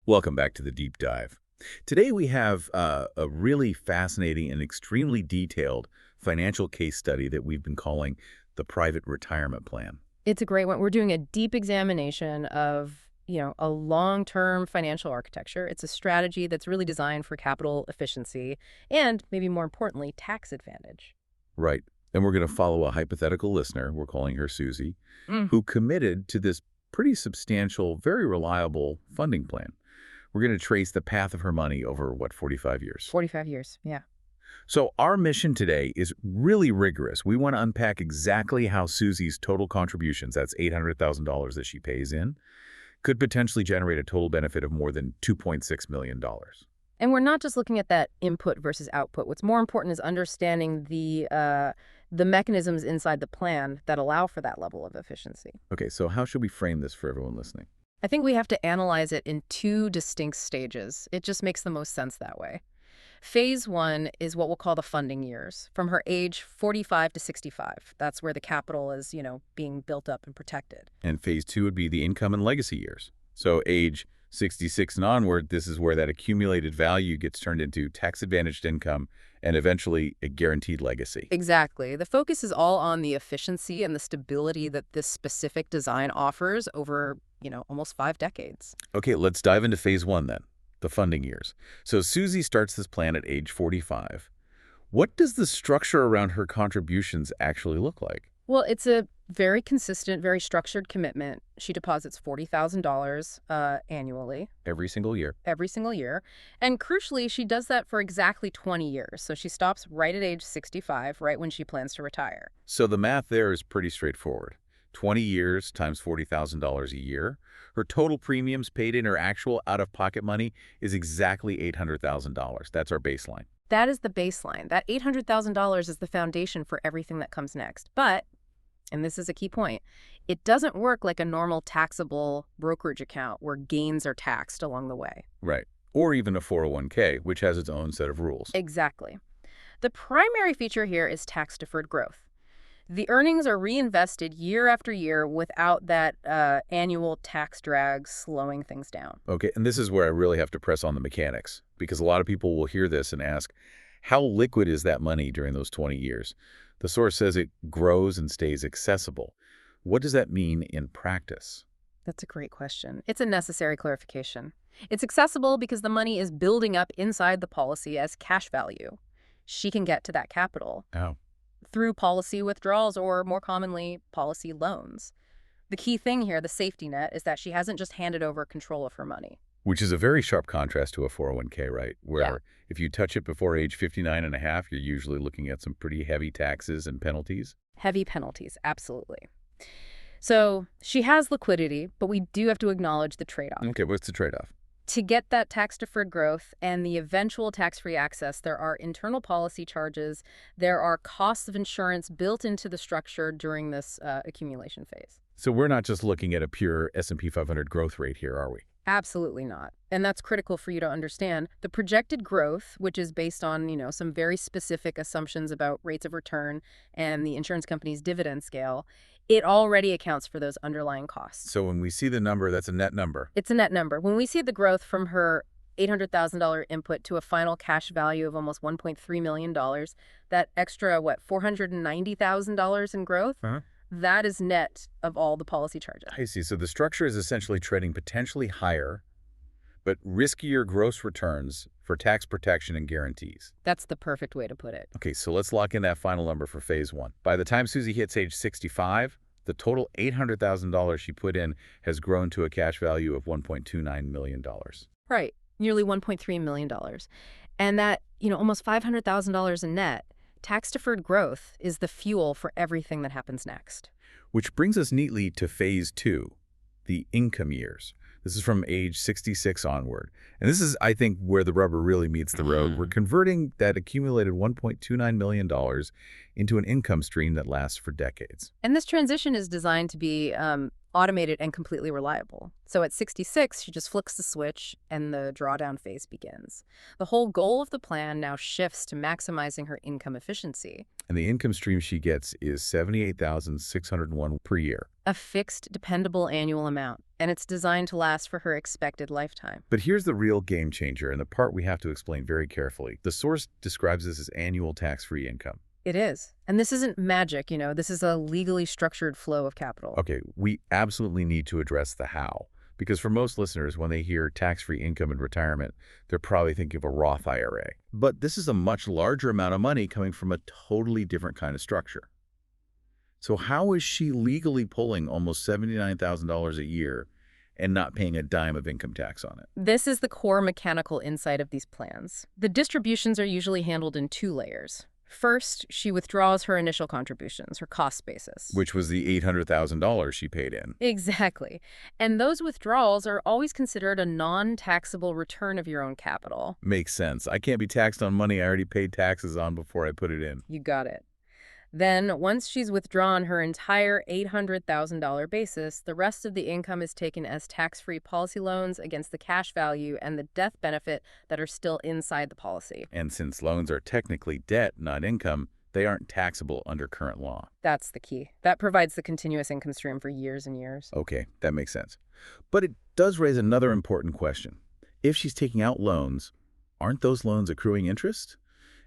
Welcome back to the deep dive. Today we have a really fascinating and extremely detailed financial case study that we've been calling the private retirement plan. It's a great one. We're doing a deep examination of, a long-term financial architecture. It's a strategy that's really designed for capital efficiency and, maybe more importantly, tax advantage. Right. And we're going to follow a hypothetical listener, we're calling her Susie, Mm. who committed to this pretty substantial, very reliable funding plan. We're going to trace the path of her money over, 45 years. 45 years. Yeah. So our mission today is really rigorous. We want to unpack exactly how Susie's total contributions, that's $800,000 that she pays in, could potentially generate a total benefit of more than $2.6 million. And we're not just looking at that input versus output. What's more important is understanding the mechanisms inside the plan that allow for that level of efficiency. Okay, so how should we frame this for everyone listening? I think we have to analyze it in two distinct stages. It just makes the most sense that way. Phase one is what we'll call the funding years, from her age 45 to 65. That's where the capital is, being built up and protected. And phase two would be the income and legacy years. So age 66 and onward, this is where that accumulated value gets turned into tax-advantaged income and eventually a guaranteed legacy. Exactly. The focus is all on the efficiency and the stability that this specific design offers over, almost 5 decades. Okay, let's dive into phase one then, the funding years. So Susie starts this plan at age 45. What does the structure around her contributions actually look like? Well, it's a very consistent, very structured commitment. She deposits $40,000 annually, Every single year. every single year. And crucially, she does that for exactly 20 years. So she stops right at age 65, right when she plans to retire. So the math there is pretty straightforward. 20 years times $40,000 a year. Her total premiums paid in her actual out-of-pocket money is exactly $800,000. That's our baseline. That is the baseline. That $800,000 is the foundation for everything that comes next. But, and this is a key point, it doesn't work like a normal taxable brokerage account where gains are taxed along the way. Right. Or even a 401k, which has its own set of rules. Exactly. The primary feature here is tax-deferred growth. The earnings are reinvested year after year without that annual tax drag slowing things down. Okay, and this is where I really have to press on the mechanics, because a lot of people will hear this and ask, how liquid is that money during those 20 years? The source says it grows and stays accessible. What does that mean in practice? That's a great question. It's a necessary clarification. It's accessible because the money is building up inside the policy as cash value. She can get to that capital Oh. through policy withdrawals or, more commonly, policy loans. The key thing here, the safety net, is that she hasn't just handed over control of her money. Which is a very sharp contrast to a 401k, right? Where Yeah. if you touch it before age 59 and a half, you're usually looking at some pretty heavy taxes and penalties. Heavy penalties, absolutely. So she has liquidity, but we do have to acknowledge the trade-off. Okay, what's the trade-off? To get that tax-deferred growth and the eventual tax-free access, there are internal policy charges, there are costs of insurance built into the structure during this accumulation phase. So we're not just looking at a pure S&P 500 growth rate here, are we? Absolutely not. And that's critical for you to understand. The projected growth, which is based on, some very specific assumptions about rates of return and the insurance company's dividend scale, it already accounts for those underlying costs. So when we see the number, that's a net number. It's a net number. When we see the growth from her $800,000 input to a final cash value of almost $1.3 million, that extra, $490,000 in growth, Uh-huh. that is net of all the policy charges. I see. So the structure is essentially trading potentially higher, but riskier gross returns for tax protection and guarantees. That's the perfect way to put it. Okay, so let's lock in that final number for phase one. By the time Susie hits age 65, the total $800,000 she put in has grown to a cash value of $1.29 million. Right. Nearly $1.3 million. And that, almost $500,000 in net, tax-deferred growth is the fuel for everything that happens next. Which brings us neatly to phase two, the income years. This is from age 66 onward. And this is, I think, where the rubber really meets the road. We're converting that accumulated $1.29 million into an income stream that lasts for decades. And this transition is designed to be automated and completely reliable. So at 66, she just flicks the switch and the drawdown phase begins. The whole goal of the plan now shifts to maximizing her income efficiency. And the income stream she gets is $78,601 per year. A fixed, dependable annual amount, and it's designed to last for her expected lifetime. But here's the real game changer, and the part we have to explain very carefully. The source describes this as annual tax-free income. It is. And this isn't magic, this is a legally structured flow of capital. Okay, we absolutely need to address the how. Because for most listeners, when they hear tax-free income in retirement, they're probably thinking of a Roth IRA. But this is a much larger amount of money coming from a totally different kind of structure. So how is she legally pulling almost $79,000 a year and not paying a dime of income tax on it? This is the core mechanical insight of these plans. The distributions are usually handled in two layers. First, she withdraws her initial contributions, her cost basis. Which was the $800,000 she paid in. Exactly. And those withdrawals are always considered a non-taxable return of your own capital. Makes sense. I can't be taxed on money I already paid taxes on before I put it in. You got it. Then, once she's withdrawn her entire $800,000 basis, the rest of the income is taken as tax-free policy loans against the cash value and the death benefit that are still inside the policy. And since loans are technically debt, not income, they aren't taxable under current law. That's the key. That provides the continuous income stream for years and years. Okay, that makes sense. But it does raise another important question. If she's taking out loans, aren't those loans accruing interest?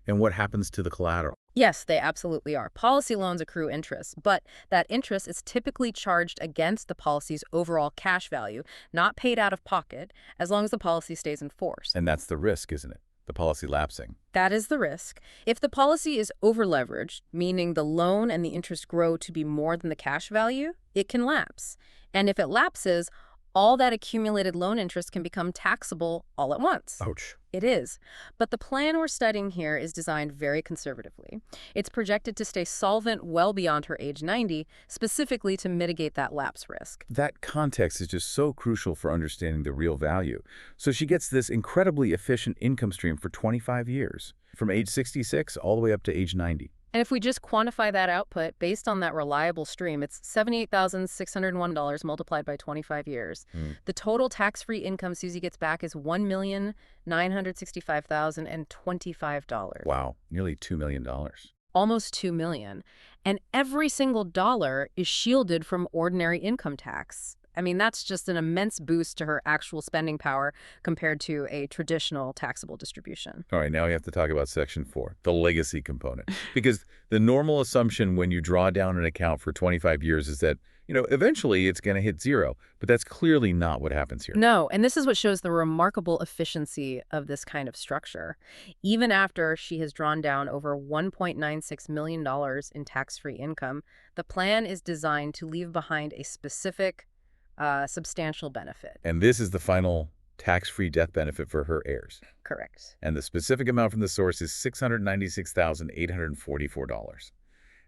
And what happens to the collateral? Yes, they absolutely are. Policy loans accrue interest, but that interest is typically charged against the policy's overall cash value, not paid out of pocket, as long as the policy stays in force. And that's the risk, isn't it? The policy lapsing. That is the risk. If the policy is over-leveraged, meaning the loan and the interest grow to be more than the cash value, it can lapse. And if it lapses, all that accumulated loan interest can become taxable all at once. Ouch. It is. But the plan we're studying here is designed very conservatively. It's projected to stay solvent well beyond her age 90, specifically to mitigate that lapse risk. That context is just so crucial for understanding the real value. So she gets this incredibly efficient income stream for 25 years, from age 66 all the way up to age 90. And if we just quantify that output based on that reliable stream, it's $78,601 multiplied by 25 years. The total tax-free income Susie gets back is $1,965,025. Wow, nearly $2 million. Almost $2 million. And every single dollar is shielded from ordinary income tax. I mean, that's just an immense boost to her actual spending power compared to a traditional taxable distribution. All right, now we have to talk about Section 4, the legacy component. Because the normal assumption when you draw down an account for 25 years is that, eventually it's going to hit zero. But that's clearly not what happens here. No, and this is what shows the remarkable efficiency of this kind of structure. Even after she has drawn down over $1.96 million in tax-free income, the plan is designed to leave behind a specific substantial benefit. And this is the final tax-free death benefit for her heirs. Correct. And the specific amount from the source is $696,844.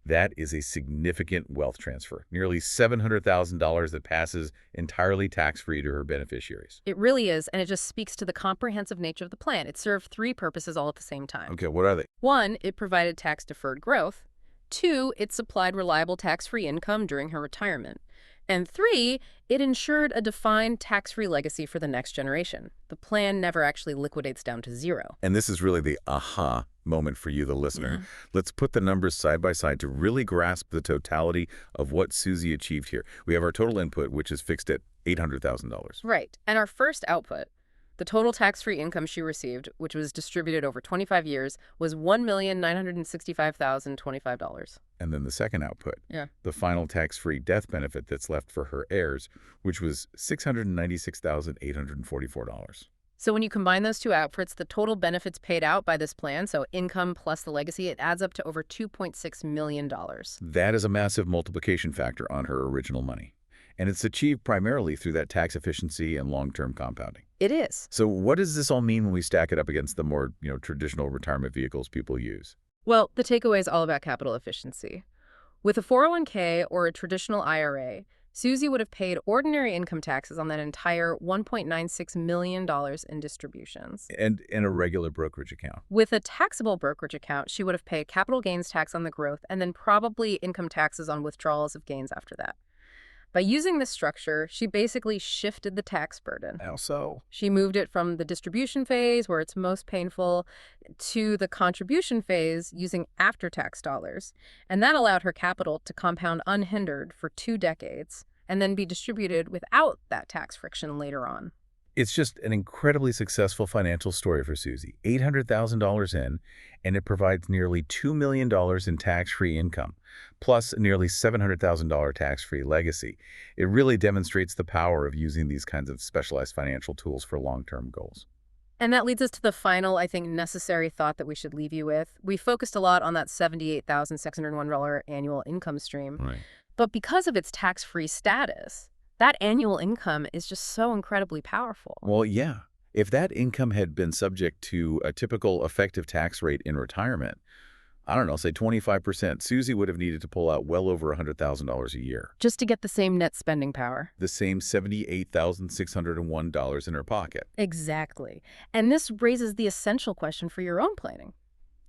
That is a significant wealth transfer, nearly $700,000 that passes entirely tax-free to her beneficiaries. It really is, and it just speaks to the comprehensive nature of the plan. It served three purposes all at the same time. Okay, what are they? One, it provided tax-deferred growth. Two, it supplied reliable tax-free income during her retirement. And three, it ensured a defined tax-free legacy for the next generation. The plan never actually liquidates down to zero. And this is really the aha moment for you, the listener. Let's put the numbers side by side to really grasp the totality of what Susie achieved here. We have our total input, which is fixed at $800,000. Right. And our first output, the total tax-free income she received, which was distributed over 25 years, was $1,965,025. And then the second output, Yeah. the final tax-free death benefit that's left for her heirs, which was $696,844. So when you combine those two outputs, the total benefits paid out by this plan, so income plus the legacy, it adds up to over $2.6 million. That is a massive multiplication factor on her original money. And it's achieved primarily through that tax efficiency and long-term compounding. It is. So what does this all mean when we stack it up against the more, traditional retirement vehicles people use? Well, the takeaway is all about capital efficiency. With a 401k or a traditional IRA, Susie would have paid ordinary income taxes on that entire $1.96 million in distributions. And in a regular brokerage account. With a taxable brokerage account, she would have paid capital gains tax on the growth and then probably income taxes on withdrawals of gains after that. By using this structure, she basically shifted the tax burden. How so? She moved it from the distribution phase, where it's most painful, to the contribution phase using after-tax dollars. And that allowed her capital to compound unhindered for 2 decades and then be distributed without that tax friction later on. It's just an incredibly successful financial story for Susie. $800,000 in, and it provides nearly $2 million in tax-free income, plus a nearly $700,000 tax-free legacy. It really demonstrates the power of using these kinds of specialized financial tools for long-term goals. And that leads us to the final, I think, necessary thought that we should leave you with. We focused a lot on that $78,601 annual income stream. Right. But because of its tax-free status, that annual income is just so incredibly powerful. Well, yeah. If that income had been subject to a typical effective tax rate in retirement, I don't know, say 25%, Susie would have needed to pull out well over $100,000 a year. Just to get the same net spending power. The same $78,601 in her pocket. Exactly. And this raises the essential question for your own planning.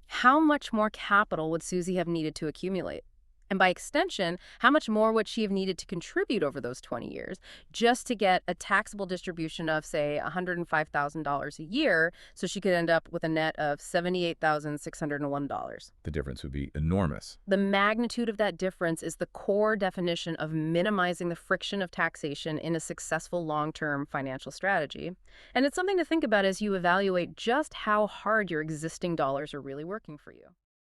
How much more capital would Susie have needed to accumulate? And by extension, how much more would she have needed to contribute over those 20 years just to get a taxable distribution of, say, $105,000 a year so she could end up with a net of $78,601? The difference would be enormous. The magnitude of that difference is the core definition of minimizing the friction of taxation in a successful long-term financial strategy. And it's something to think about as you evaluate just how hard your existing dollars are really working for you.